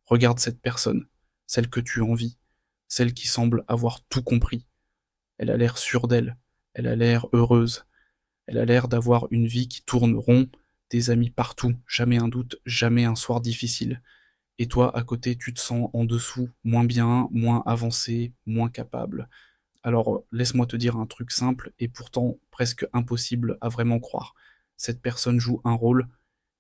Regarde cette personne, celle que tu envies, celle qui semble avoir tout compris. Elle a l'air sûre d'elle, elle a l'air heureuse, elle a l'air d'avoir une vie qui tourne rond, des amis partout, jamais un doute, jamais un soir difficile. Et toi, à côté, tu te sens en dessous, moins bien, moins avancé, moins capable. Alors, laisse-moi te dire un truc simple et pourtant presque impossible à vraiment croire. Cette personne joue un rôle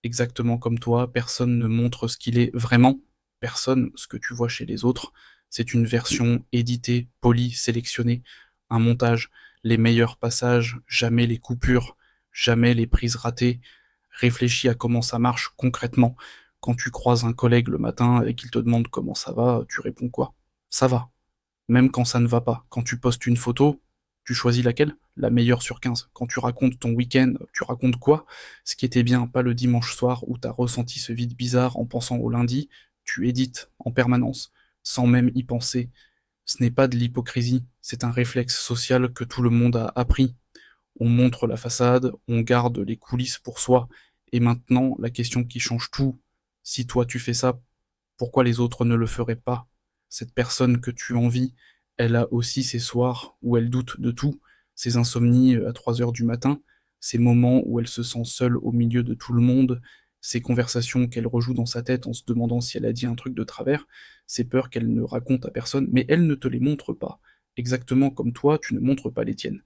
exactement comme toi, personne ne montre ce qu'il est vraiment, personne ce que tu vois chez les autres. C'est une version éditée, polie, sélectionnée, un montage, les meilleurs passages, jamais les coupures, jamais les prises ratées. Réfléchis à comment ça marche concrètement. Quand tu croises un collègue le matin et qu'il te demande comment ça va, tu réponds quoi? Ça va. Même quand ça ne va pas. Quand tu postes une photo, tu choisis laquelle? La meilleure sur 15. Quand tu racontes ton week-end, tu racontes quoi? Ce qui était bien, pas le dimanche soir où t'as ressenti ce vide bizarre en pensant au lundi, tu édites en permanence, sans même y penser. Ce n'est pas de l'hypocrisie, c'est un réflexe social que tout le monde a appris. On montre la façade, on garde les coulisses pour soi. Et maintenant, la question qui change tout, si toi tu fais ça, pourquoi les autres ne le feraient pas? Cette personne que tu envies, elle a aussi ses soirs où elle doute de tout, ses insomnies à 3 heures du matin, ces moments où elle se sent seule au milieu de tout le monde, ces conversations qu'elle rejoue dans sa tête en se demandant si elle a dit un truc de travers, ces peurs qu'elle ne raconte à personne, mais elle ne te les montre pas. Exactement comme toi, tu ne montres pas les tiennes.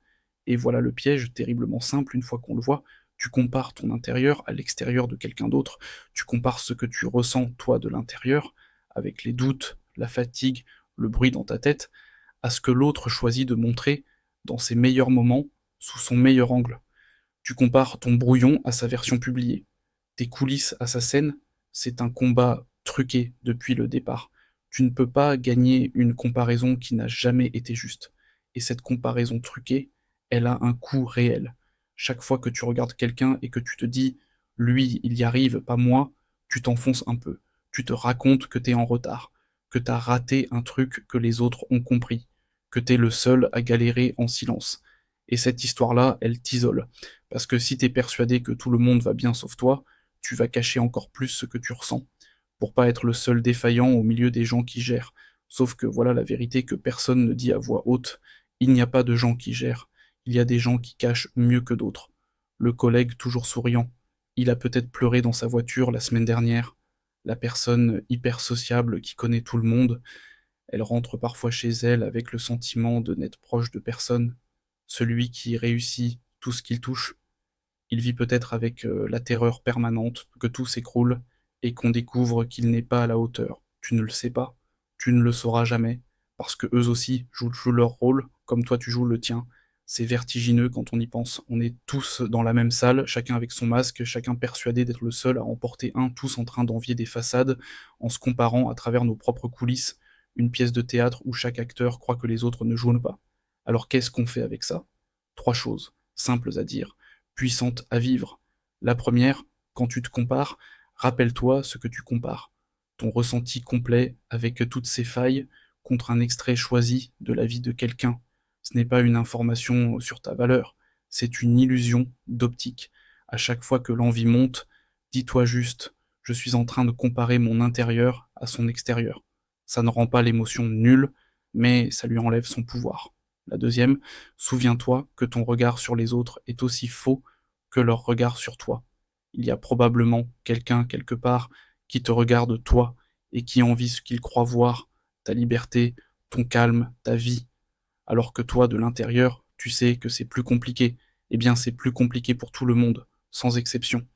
Et voilà le piège terriblement simple une fois qu'on le voit, tu compares ton intérieur à l'extérieur de quelqu'un d'autre, tu compares ce que tu ressens toi de l'intérieur, avec les doutes, la fatigue, le bruit dans ta tête, à ce que l'autre choisit de montrer dans ses meilleurs moments, sous son meilleur angle. Tu compares ton brouillon à sa version publiée, tes coulisses à sa scène, c'est un combat truqué depuis le départ. Tu ne peux pas gagner une comparaison qui n'a jamais été juste. Et cette comparaison truquée, elle a un coût réel. Chaque fois que tu regardes quelqu'un et que tu te dis lui, il y arrive, pas moi, tu t'enfonces un peu. Tu te racontes que t'es en retard, que t'as raté un truc que les autres ont compris, que t'es le seul à galérer en silence. Et cette histoire-là, elle t'isole. Parce que si t'es persuadé que tout le monde va bien sauf toi, tu vas cacher encore plus ce que tu ressens, pour pas être le seul défaillant au milieu des gens qui gèrent. Sauf que voilà la vérité que personne ne dit à voix haute, il n'y a pas de gens qui gèrent, il y a des gens qui cachent mieux que d'autres. Le collègue toujours souriant, il a peut-être pleuré dans sa voiture la semaine dernière. La personne hyper sociable qui connaît tout le monde, elle rentre parfois chez elle avec le sentiment de n'être proche de personne. Celui qui réussit tout ce qu'il touche, il vit peut-être avec la terreur permanente que tout s'écroule et qu'on découvre qu'il n'est pas à la hauteur. Tu ne le sais pas, tu ne le sauras jamais, parce que eux aussi jouent leur rôle, comme toi tu joues le tien. C'est vertigineux quand on y pense. On est tous dans la même salle, chacun avec son masque, chacun persuadé d'être le seul à emporter un, tous en train d'envier des façades, en se comparant à travers nos propres coulisses, une pièce de théâtre où chaque acteur croit que les autres ne jouent pas. Alors qu'est-ce qu'on fait avec ça? Trois choses, simples à dire, puissante à vivre. La première, quand tu te compares, rappelle-toi ce que tu compares. Ton ressenti complet avec toutes ses failles contre un extrait choisi de la vie de quelqu'un. Ce n'est pas une information sur ta valeur, c'est une illusion d'optique. À chaque fois que l'envie monte, dis-toi juste, je suis en train de comparer mon intérieur à son extérieur. Ça ne rend pas l'émotion nulle, mais ça lui enlève son pouvoir. La deuxième, souviens-toi que ton regard sur les autres est aussi faux que leur regard sur toi. Il y a probablement quelqu'un quelque part qui te regarde toi et qui envie ce qu'il croit voir, ta liberté, ton calme, ta vie, alors que toi, de l'intérieur, tu sais que c'est plus compliqué. Eh bien, c'est plus compliqué pour tout le monde, sans exception.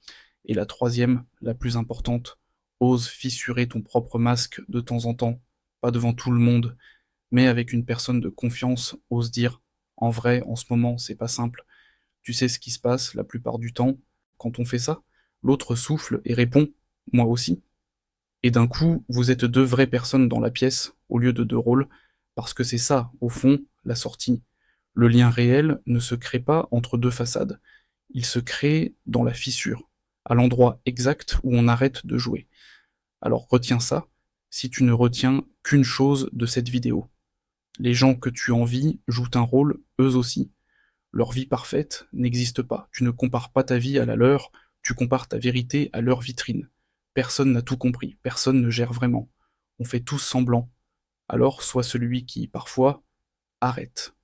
Et la troisième, la plus importante, ose fissurer ton propre masque de temps en temps, pas devant tout le monde, mais avec une personne de confiance, ose dire, en vrai, en ce moment, c'est pas simple. Tu sais ce qui se passe la plupart du temps quand on fait ça? L'autre souffle et répond, moi aussi. Et d'un coup, vous êtes deux vraies personnes dans la pièce, au lieu de deux rôles, parce que c'est ça, au fond, la sortie. Le lien réel ne se crée pas entre deux façades. Il se crée dans la fissure, à l'endroit exact où on arrête de jouer. Alors retiens ça, si tu ne retiens qu'une chose de cette vidéo. Les gens que tu envies jouent un rôle eux aussi. Leur vie parfaite n'existe pas. Tu ne compares pas ta vie à la leur, tu compares ta vérité à leur vitrine. Personne n'a tout compris, personne ne gère vraiment. on fait tous semblant. Alors sois celui qui, parfois, arrête.